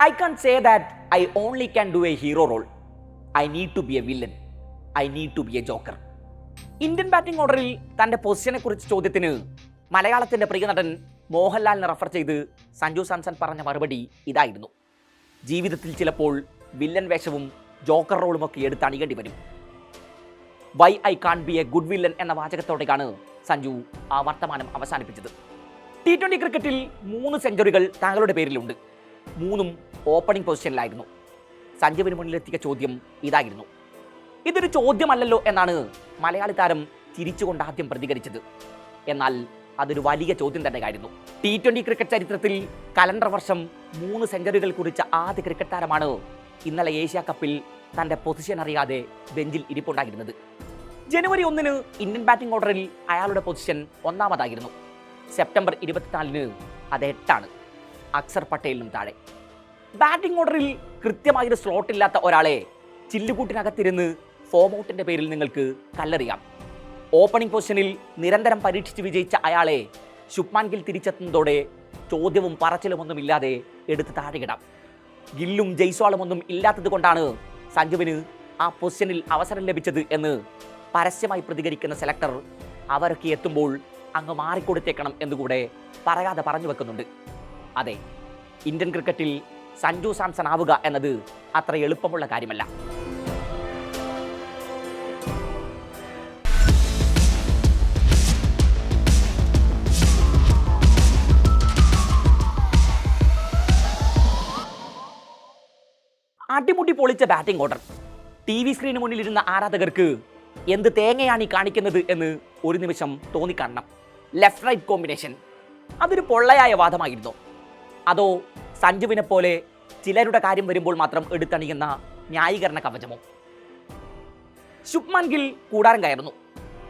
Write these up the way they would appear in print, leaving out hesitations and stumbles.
I can't say that I only can do a hero role. I need to be a villain. I need to be a joker. Indian batting ഓർഡറിൽ തൻ്റെ പൊസിഷനെ കുറിച്ച് ചോദ്യത്തിന് മലയാളത്തിൻ്റെ പ്രിയ നടൻ മോഹൻലാലിനെ refer ചെയ്ത് സഞ്ജു സാംസൺ പറഞ്ഞ മറുപടി ഇതായിരുന്നു. ജീവിതത്തിൽ ചിലപ്പോൾ വില്ലൻ വേഷവും ജോക്കർ റോളുമൊക്കെ എടുത്ത് അണിയേണ്ടി വരും. Why I can be a good villain എന്ന വാചകത്തോടെയാണ് സഞ്ജു ആ വർത്തമാനം അവസാനിപ്പിച്ചത്. T20 ക്രിക്കറ്റിൽ 3 സെഞ്ചുറികൾ താങ്കളുടെ പേരിലുണ്ട്. 3ഉം ഓപ്പണിംഗ് പൊസിഷനിലായിരുന്നു. സഞ്ജുവിന് മുന്നിലെത്തിയ ചോദ്യം ഇതായിരുന്നു. ഇതൊരു ചോദ്യമല്ലല്ലോ എന്നാണ് മലയാളി താരം ചിരിച്ചുകൊണ്ട് ആദ്യം പ്രതികരിച്ചത്. എന്നാൽ അതൊരു വലിയ ചോദ്യം തന്നെയായിരുന്നു. T20 ക്രിക്കറ്റ് ചരിത്രത്തിൽ കലണ്ടർ വർഷം 3 സെഞ്ചുറികൾ കുറിച്ച ആദ്യ ക്രിക്കറ്റ് താരമാണ് ഇന്നലെ ഏഷ്യ കപ്പിൽ തൻ്റെ പൊസിഷൻ അറിയാതെ ബെഞ്ചിൽ ഇരിപ്പുണ്ടായിരുന്നത്. ജനുവരി 1 ഇന്ത്യൻ ബാറ്റിംഗ് ഓർഡറിൽ അയാളുടെ പൊസിഷൻ 1-മതായിരുന്നു. സെപ്റ്റംബർ 24 അത് 8ആണ്, അക്സർ പട്ടേലിനും താഴെ. ബാറ്റിംഗ് ഓർഡറിൽ കൃത്യമായൊരു സ്ലോട്ടില്ലാത്ത ഒരാളെ ചില്ലുകൂട്ടിനകത്തിരുന്ന് ഫോം ഔട്ടിൻ്റെ പേരിൽ നിങ്ങൾക്ക് കല്ലെറിയാം. ഓപ്പണിംഗ് പൊസിഷനിൽ നിരന്തരം പരീക്ഷിച്ച് വിജയിച്ച അയാളെ ശുഭ്മാൻ ഗിൽ തിരിച്ചെത്തുന്നതോടെ ചോദ്യവും പറച്ചിലുമൊന്നുമില്ലാതെ എടുത്ത് താഴെയിടാം. ഗില്ലും ജയ്സ്വാളുമൊന്നും ഇല്ലാത്തത് കൊണ്ടാണ് സഞ്ജുവിന് ആ പൊസിഷനിൽ അവസരം ലഭിച്ചത് എന്ന് പരസ്യമായി പ്രതികരിക്കുന്ന സെലക്ടർ അവരൊക്കെ എത്തുമ്പോൾ അങ്ങ് മാറിക്കൊടുത്തേക്കണം എന്നുകൂടെ പറയാതെ പറഞ്ഞു വെക്കുന്നുണ്ട്. അതെ, ഇന്ത്യൻ ക്രിക്കറ്റിൽ സഞ്ജു സാംസൺ ആവുക എന്നത് അത്ര എളുപ്പമുള്ള കാര്യമല്ല. അടിമുടി പൊളിച്ച ബാറ്റിംഗ് ഓർഡർ. TV സ്ക്രീന് മുന്നിലിരുന്ന ആരാധകർക്ക് എന്ത് തേങ്ങയാണ് ഈ കാണിക്കുന്നത് എന്ന് ഒരു നിമിഷം തോന്നിക്കാണണം. ലെഫ്റ്റ് റൈറ്റ് കോമ്പിനേഷൻ അതൊരു പൊള്ളയായ വാദമായിരുന്നു. അതോ സഞ്ജുവിനെ പോലെ ചിലരുടെ കാര്യം വരുമ്പോൾ മാത്രം എടുത്തണിയുന്ന ന്യായീകരണ കവചമോ? ശുഭ്മാൻ ഗിൽ കൂടാരം കയറുന്നു.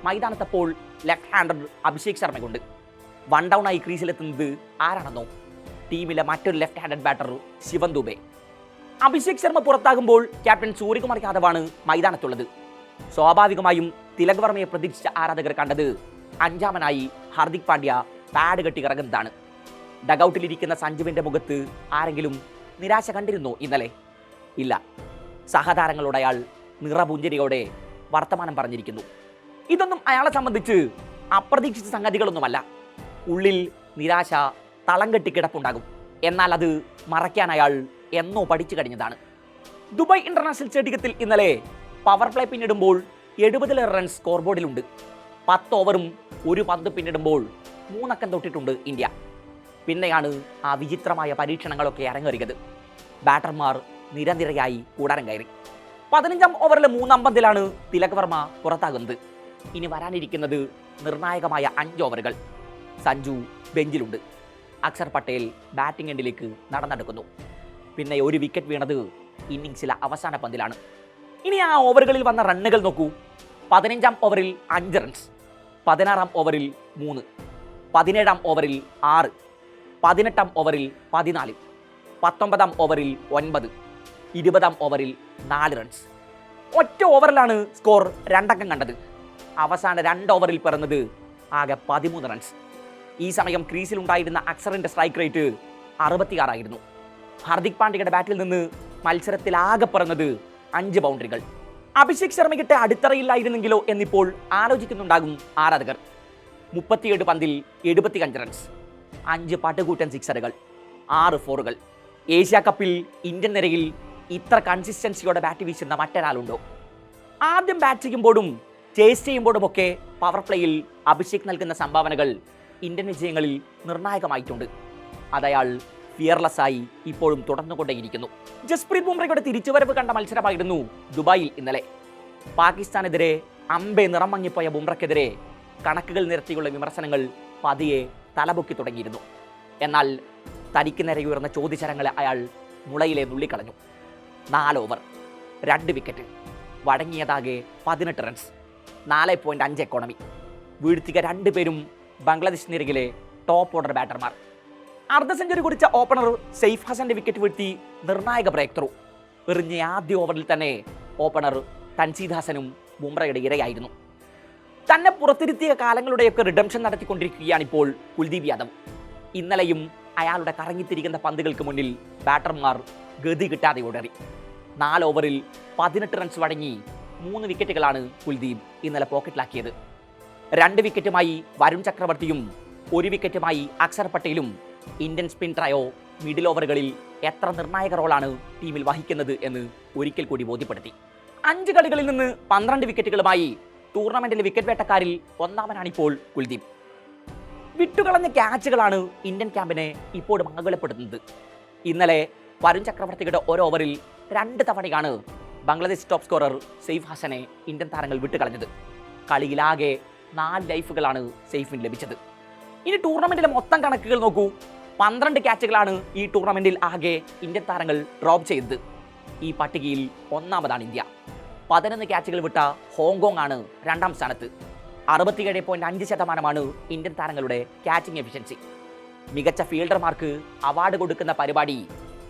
മൈതാനത്തപ്പോൾ ലെഫ്റ്റ് ഹാൻഡർ അഭിഷേക് ശർമ്മ കൊണ്ട് 1 ഡൗൺ ആയി ക്രീസിലെത്തുന്നത് ആരാണെന്നോ? ടീമിലെ മറ്റൊരു left handed batter Shivam Dube. Abhishek Sharma പുറത്താകുമ്പോൾ ക്യാപ്റ്റൻ സൂര്യകുമാർ യാദവാണ് മൈതാനത്തുള്ളത്. സ്വാഭാവികമായും തിലക് വർമ്മയെ പ്രതീക്ഷിച്ച ആരാധകർ കണ്ടത് 5-മനായി ഹാർദിക് പാണ്ഡ്യ പാഡ് കെട്ടി ഇറങ്ങുന്നതാണ്. ഡഗൌട്ടിലിരിക്കുന്ന സഞ്ജുവിൻ്റെ മുഖത്ത് ആരെങ്കിലും നിരാശ കണ്ടിരുന്നോ ഇന്നലെ? ഇല്ല. സഹതാരങ്ങളോട് അയാൾ നിറപുഞ്ചിരിയോടെ വർത്തമാനം പറഞ്ഞിരിക്കുന്നു. ഇതൊന്നും അയാളെ സംബന്ധിച്ച് അപ്രതീക്ഷിച്ച സംഗതികളൊന്നുമല്ല. ഉള്ളിൽ നിരാശ തളം കെട്ടി കിടപ്പുണ്ടാകും. എന്നാൽ അത് മറയ്ക്കാൻ അയാൾ എന്നോ പഠിച്ചു കഴിഞ്ഞതാണ്. ദുബായ് ഇന്റർനാഷണൽ സ്റ്റേഡിയത്തിൽ ഇന്നലെ പവർ പ്ലേ പിന്നിടുമ്പോൾ 70 റൺസ് സ്കോർ ബോർഡിലുണ്ട്. 10 ഓവറും 1 പന്ത് പിന്നിടുമ്പോൾ 3 അക്കം തൊട്ടിട്ടുണ്ട് ഇന്ത്യ. പിന്നെയാണ് ആ വിചിത്രമായ പരീക്ഷണങ്ങളൊക്കെ അരങ്ങേറിയത്. ബാറ്റർമാർ നിരനിരയായി കൂടാരം കയറി. 15-ാം ഓവറിലെ 3-ാം പന്തിലാണ് തിലക് വർമ്മ പുറത്താകുന്നത്. ഇനി വരാനിരിക്കുന്നത് നിർണായകമായ 5 ഓവറുകൾ. സഞ്ജു ബെഞ്ചിലുണ്ട്. അക്സർ പട്ടേൽ ബാറ്റിംഗ് എൻഡിലേക്ക് നടന്നെടുക്കുന്നു. പിന്നെ ഒരു വിക്കറ്റ് വീണത് ഇന്നിംഗ്സിലെ അവസാന പന്തിലാണ്. ഇനി ആ ഓവറുകളിൽ വന്ന റണ്ണുകൾ നോക്കൂ. 15-ാം ഓവറിൽ 5 റൺസ്, 16-ാം ഓവറിൽ 3, 17-ാം ഓവറിൽ 6, 18-ാം ഓവറിൽ 14, 19-ാം ഓവറിൽ 9, 20-ാം ഓവറിൽ 4 റൺസ്. ഒറ്റ ഓവറിലാണ് സ്കോർ 2 അക്കം കണ്ടത്. അവസാന 2 ഓവറിൽ പിറന്നത് ആകെ 13 റൺസ്. ഈ സമയം ക്രീസിലുണ്ടായിരുന്ന അക്സറിൻ്റെ സ്ട്രൈക്ക് റേറ്റ് 66 ആയിരുന്നു. ഹാർദിക് പാണ്ഡ്യയുടെ ബാറ്റിൽ നിന്ന് മത്സരത്തിൽ ആകെ പിറന്നത് 5 ബൗണ്ടറികൾ. അഭിഷേക് ശർമ്മയ്ക്കിട്ട് അടിത്തറയില്ലായിരുന്നെങ്കിലോ എന്നിപ്പോൾ ആലോചിക്കുന്നുണ്ടാകും ആരാധകർ. 37 പന്തിൽ 75 റൺസ്, 5 പട്ടുകൂറ്റൻ സിക്സറുകൾ, 6 ഫോറുകൾ. ഏഷ്യ കപ്പിൽ ഇന്ത്യൻ നിരയിൽ ഇത്ര കൺസിസ്റ്റൻസിയോടെ ബാറ്റ് വീശുന്ന മറ്റൊരാളുണ്ടോ? ആദ്യം ബാറ്റ് ചെയ്യുമ്പോഴും ചേസ് ചെയ്യുമ്പോഴുമൊക്കെ പവർ പ്ലേയിൽ അഭിഷേക് നൽകുന്ന സംഭാവനകൾ ഇന്ത്യൻ വിജയങ്ങളിൽ നിർണായകമായിട്ടുണ്ട്. അതയാൾ ഫിയർലെസ്സായി ഇപ്പോഴും തുടർന്നുകൊണ്ടേയിരിക്കുന്നു. ജസ്പ്രീത് ബുംറയുടെ തിരിച്ചുവരവ് കണ്ട മത്സരമായിരുന്നു ദുബായിൽ ഇന്നലെ. പാകിസ്ഥാനെതിരെ അമ്പെ നിറം മങ്ങിപ്പോയ ബുംറയ്ക്കെതിരെ കണക്കുകൾ നിരത്തിയുള്ള വിമർശനങ്ങൾ പതിയെ തലപൊക്കി തുടങ്ങിയിരുന്നു. എന്നാൽ തനിക്ക് നേരെയുയർന്ന ചോദ്യചരങ്ങളെ അയാൾ മുളയിലെ നുള്ളിക്കളഞ്ഞു. 4 ഓവർ, 2 വിക്കറ്റ്, വഴങ്ങിയതാകെ 18 റൺസ്, 4.5 എക്കോണമി. വീഴ്ത്തിക 2 പേരും ബംഗ്ലാദേശ് നിരയിലെ ടോപ്പ് ഓർഡർ ബാറ്റർമാർ. അർദ്ധ സെഞ്ചുറി കുറിച്ച ഓപ്പണർ സെയ്ഫ് ഹസന്റെ വിക്കറ്റ് വീഴ്ത്തി നിർണായക ബ്രേക്ക് ത്രൂ. എറിഞ്ഞ ആദ്യ ഓവറിൽ തന്നെ ഓപ്പണർ തൻസീദ് ഹസനും ബുംറയുടെ ഇരയായിരുന്നു. തന്നെ പുറത്തിരുത്തിയ കാലങ്ങളുടെയൊക്കെ റിഡംഷൻ നടത്തിക്കൊണ്ടിരിക്കുകയാണിപ്പോൾ കുൽദീപ് യാദവ്. ഇന്നലെയും അയാളുടെ കറങ്ങിത്തിരിക്കുന്ന പന്തുകൾക്ക് മുന്നിൽ ബാറ്റർമാർ ഗതി കിട്ടാതെ ഓടറി. 4 ഓവറിൽ 18 റൺസ് വഴങ്ങി 3 വിക്കറ്റുകളാണ് കുൽദീപ് ഇന്നലെ പോക്കറ്റിലാക്കിയത്. 2 വിക്കറ്റുമായി വരുൺ ചക്രവർത്തിയും 1 വിക്കറ്റുമായി അക്ഷർ പട്ടേലും ഇന്ത്യൻ സ്പിൻ ട്രയോ മിഡിൽ ഓവറുകളിൽ എത്ര നിർണായക റോളാണ് ടീമിൽ വഹിക്കുന്നത് എന്ന് ഒരിക്കൽ കൂടി ബോധ്യപ്പെടുത്തി. 5 കളികളിൽ നിന്ന് 12 വിക്കറ്റുകളുമായി ടൂർണമെന്റിലെ വിക്കറ്റ് വേട്ടക്കാരിൽ ഒന്നാമനാണിപ്പോൾ കുൽദീപ്. വിട്ടുകളഞ്ഞ ക്യാച്ചുകളാണ് ഇന്ത്യൻ ക്യാമ്പിനെ ഇപ്പോഴും അകലപ്പെടുത്തുന്നത്. ഇന്നലെ വരുൺ ചക്രവർത്തിയുടെ ഒരു ഓവറിൽ 2 തവണയാണ് ബംഗ്ലാദേശ് ടോപ്പ് സ്കോറർ സെയ്ഫ് ഹസനെ ഇന്ത്യൻ താരങ്ങൾ വിട്ടുകളഞ്ഞത്. കളിയിലാകെ 4 ലൈഫുകളാണ് സെയ്ഫിന് ലഭിച്ചത്. ഇനി ടൂർണമെന്റിലെ മൊത്തം കണക്കുകൾ നോക്കൂ. 12 ക്യാച്ചുകളാണ് ഈ ടൂർണമെന്റിൽ ആകെ ഇന്ത്യൻ താരങ്ങൾ ഡ്രോപ്പ് ചെയ്തത്. ഈ പട്ടികയിൽ ഒന്നാമതാണ് ഇന്ത്യ. 11 ക്യാച്ചുകൾ വിട്ട ഹോങ്കോങ് ആണ് 2ാം സ്ഥാനത്ത്. 67.5% ഇന്ത്യൻ താരങ്ങളുടെ ക്യാച്ചിങ് എഫിഷ്യൻസി. മികച്ച ഫീൽഡർമാർക്ക് അവാർഡ് കൊടുക്കുന്ന പരിപാടി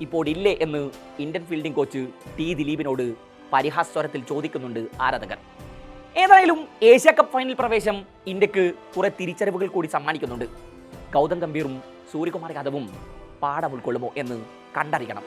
ഇപ്പോൾ ഇല്ലേ എന്ന് ഇന്ത്യൻ ഫീൽഡിംഗ് കോച്ച് ടി ദിലീപിനോട് പരിഹാസ്വരത്തിൽ ചോദിക്കുന്നുണ്ട് ആരാധകർ. ഏതായാലും ഏഷ്യ കപ്പ് ഫൈനൽ പ്രവേശം ഇന്ത്യക്ക് കുറെ തിരിച്ചറിവുകൾ കൂടി സമ്മാനിക്കുന്നുണ്ട്. ഗൗതം ഗംഭീറും സൂര്യകുമാർ യാദവും പാഠം ഉൾക്കൊള്ളുമോ എന്ന് കണ്ടറിയണം.